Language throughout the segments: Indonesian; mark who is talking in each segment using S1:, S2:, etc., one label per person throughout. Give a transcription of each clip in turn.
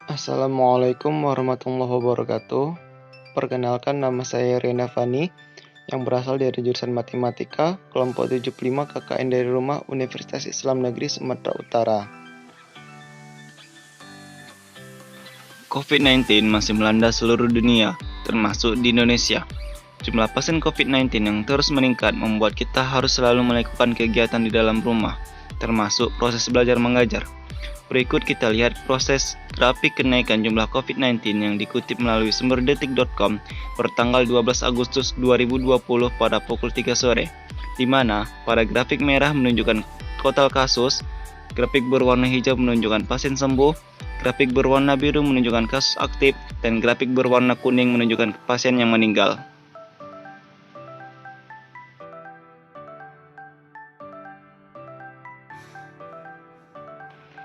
S1: Assalamualaikum warahmatullahi wabarakatuh. Perkenalkan, nama saya Rena Fani yang berasal dari jurusan Matematika, kelompok 75 KKN dari Rumah Universitas Islam Negeri Sumatera Utara.
S2: COVID-19 masih melanda seluruh dunia, termasuk di Indonesia. Jumlah pasien COVID-19 yang terus meningkat membuat kita harus selalu melakukan kegiatan di dalam rumah, termasuk proses belajar mengajar. Berikut kita lihat proses grafik kenaikan jumlah COVID-19 yang dikutip melalui sumber detik.com bertanggal 12 Agustus 2020 pada pukul 3 sore, di mana pada grafik merah menunjukkan total kasus, grafik berwarna hijau menunjukkan pasien sembuh, grafik berwarna biru menunjukkan kasus aktif, dan grafik berwarna kuning menunjukkan pasien yang meninggal.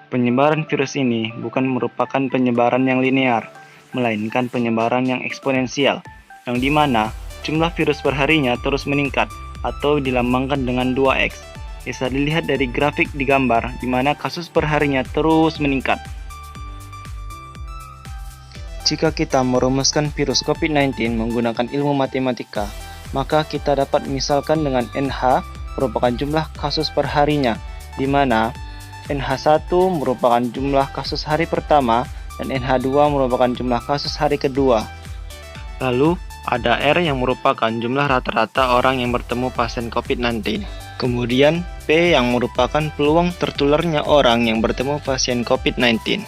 S2: Penyebaran virus ini bukan merupakan penyebaran yang linear, melainkan penyebaran yang eksponensial, yang dimana jumlah virus perharinya terus meningkat atau dilambangkan dengan 2x. Bisa dilihat dari grafik di gambar, di mana kasus perharinya terus meningkat. Jika kita merumuskan virus COVID-19 menggunakan ilmu matematika, maka kita dapat misalkan dengan NH merupakan jumlah kasus perharinya, di mana NH1 merupakan jumlah kasus hari pertama dan NH2 merupakan jumlah kasus hari kedua. Lalu ada R yang merupakan jumlah rata-rata orang yang bertemu pasien COVID-19. Kemudian P yang merupakan peluang tertularnya orang yang bertemu pasien COVID-19.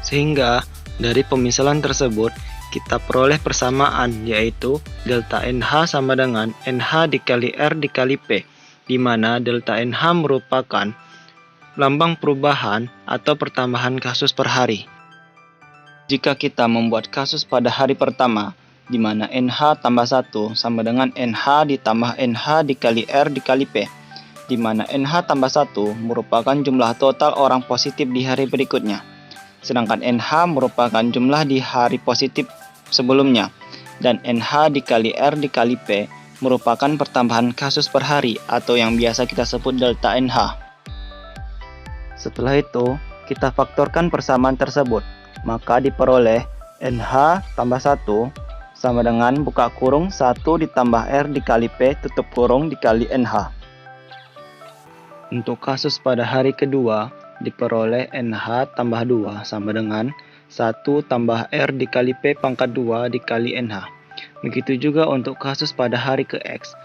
S2: Sehingga dari pemisalan tersebut kita peroleh persamaan, yaitu delta NH sama dengan NH dikali R dikali P, di mana delta NH merupakan lambang perubahan atau pertambahan kasus per hari. Jika kita membuat kasus pada hari pertama, di mana NH tambah 1 sama dengan NH ditambah NH dikali R dikali P, di mana NH tambah 1 merupakan jumlah total orang positif di hari berikutnya, sedangkan NH merupakan jumlah di hari positif sebelumnya, dan NH dikali R dikali P merupakan pertambahan kasus per hari atau yang biasa kita sebut delta NH. Setelah itu, kita faktorkan persamaan tersebut, maka diperoleh NH tambah 1 sama dengan buka kurung 1 ditambah R dikali P tutup kurung dikali NH. Untuk kasus pada hari kedua, diperoleh NH tambah 2 sama dengan 1 tambah R dikali P pangkat 2 dikali NH. Begitu juga untuk kasus pada hari ke X,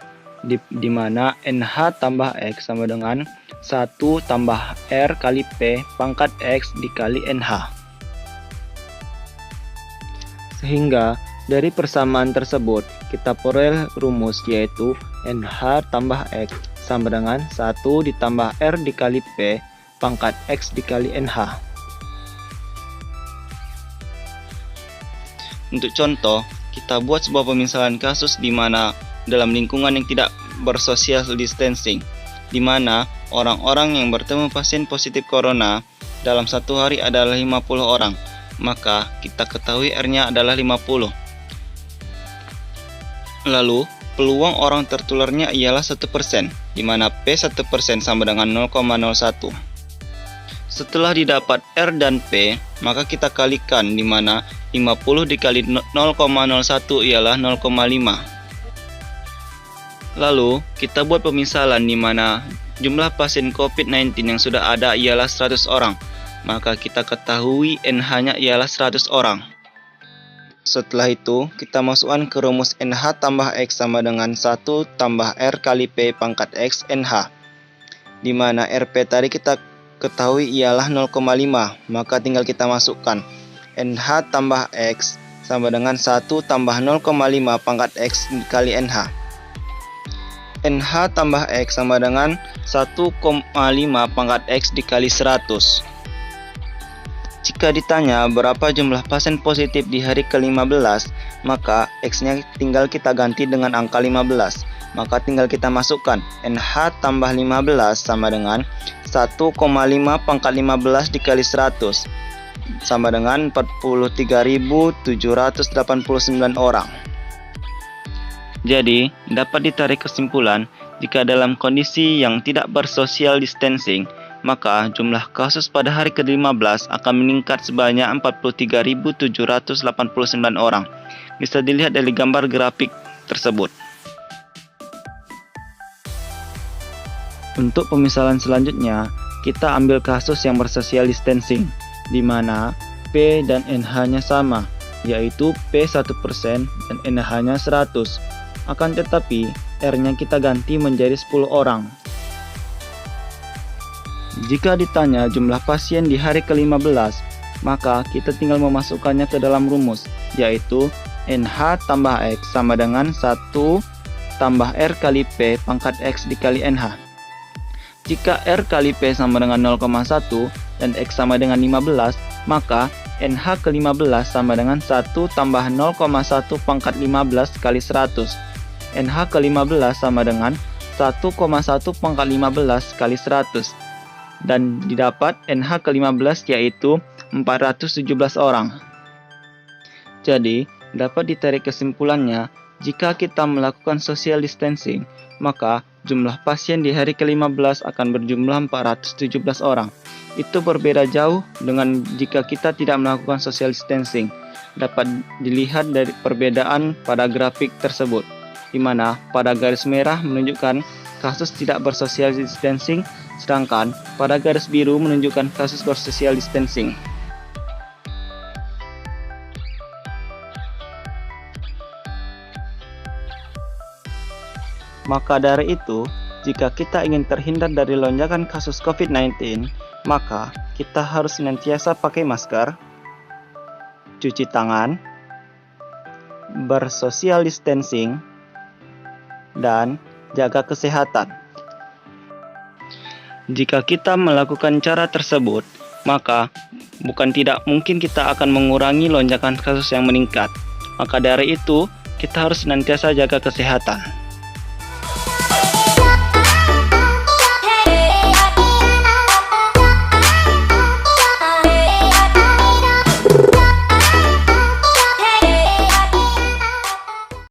S2: di mana NH tambah X sama dengan 1 tambah R kali P pangkat X dikali NH. Sehingga dari persamaan tersebut kita peroleh rumus, yaitu NH tambah X sama dengan 1 ditambah R dikali P pangkat X dikali NH. Untuk contoh, kita buat sebuah pemisalan kasus di mana dalam lingkungan yang tidak bersocial distancing, di mana orang-orang yang bertemu pasien positif corona dalam satu hari adalah 50 orang, maka kita ketahui R-nya adalah 50. Lalu, peluang orang tertularnya ialah 1%, di mana P 1% sama dengan 0,01. Setelah didapat R dan P, maka kita kalikan, di mana 50 dikali 0,01 ialah 0,5. Lalu, kita buat pemisalan di mana jumlah pasien COVID-19 yang sudah ada ialah 100 orang, maka kita ketahui NH-nya ialah 100 orang. Setelah itu, kita masukkan ke rumus NH tambah X sama dengan 1 tambah R kali P pangkat X NH, di mana RP tadi kita ketahui ialah 0,5, maka tinggal kita masukkan NH tambah X sama dengan 1 tambah 0,5 pangkat X dikali NH. NH tambah X sama dengan 1,5 pangkat X dikali 100. Jika ditanya berapa jumlah pasien positif di hari ke-15, maka X-nya tinggal kita ganti dengan angka 15. Maka tinggal kita masukkan NH tambah 15 sama dengan 1,5 pangkat 15 dikali 100, sama dengan 43.789 orang. Jadi, dapat ditarik kesimpulan, jika dalam kondisi yang tidak bersocial distancing, maka jumlah kasus pada hari ke-15 akan meningkat sebanyak 43.789 orang. Bisa dilihat dari gambar grafik tersebut. Untuk pemisalan selanjutnya, kita ambil kasus yang bersocial distancing, di mana P dan NH-nya sama, yaitu P 1% dan NH-nya 100. Akan tetapi, R-nya kita ganti menjadi 10 orang. Jika ditanya jumlah pasien di hari ke-15, maka kita tinggal memasukkannya ke dalam rumus, yaitu NH tambah X sama dengan 1 tambah R kali P pangkat X dikali NH. Jika R kali P sama dengan 0,1 dan X sama dengan 15, maka NH ke-15 sama dengan 1 tambah 0,1 pangkat 15 kali 100. NH ke-15 sama dengan 1,1 pangkat 15 kali 100. Dan didapat NH ke-15 yaitu 417 orang. Jadi, dapat ditarik kesimpulannya, jika kita melakukan social distancing, maka jumlah pasien di hari ke-15 akan berjumlah 417 orang. Itu berbeda jauh dengan jika kita tidak melakukan social distancing. Dapat dilihat dari perbedaan pada grafik tersebut, di mana pada garis merah menunjukkan kasus tidak bersocial distancing, sedangkan pada garis biru menunjukkan kasus bersocial distancing. Maka dari itu, jika kita ingin terhindar dari lonjakan kasus COVID-19, maka kita harus senantiasa pakai masker, cuci tangan, bersocial distancing, dan jaga kesehatan. Jika kita melakukan cara tersebut, maka bukan tidak mungkin kita akan mengurangi lonjakan kasus yang meningkat. Maka dari itu, kita harus senantiasa jaga kesehatan.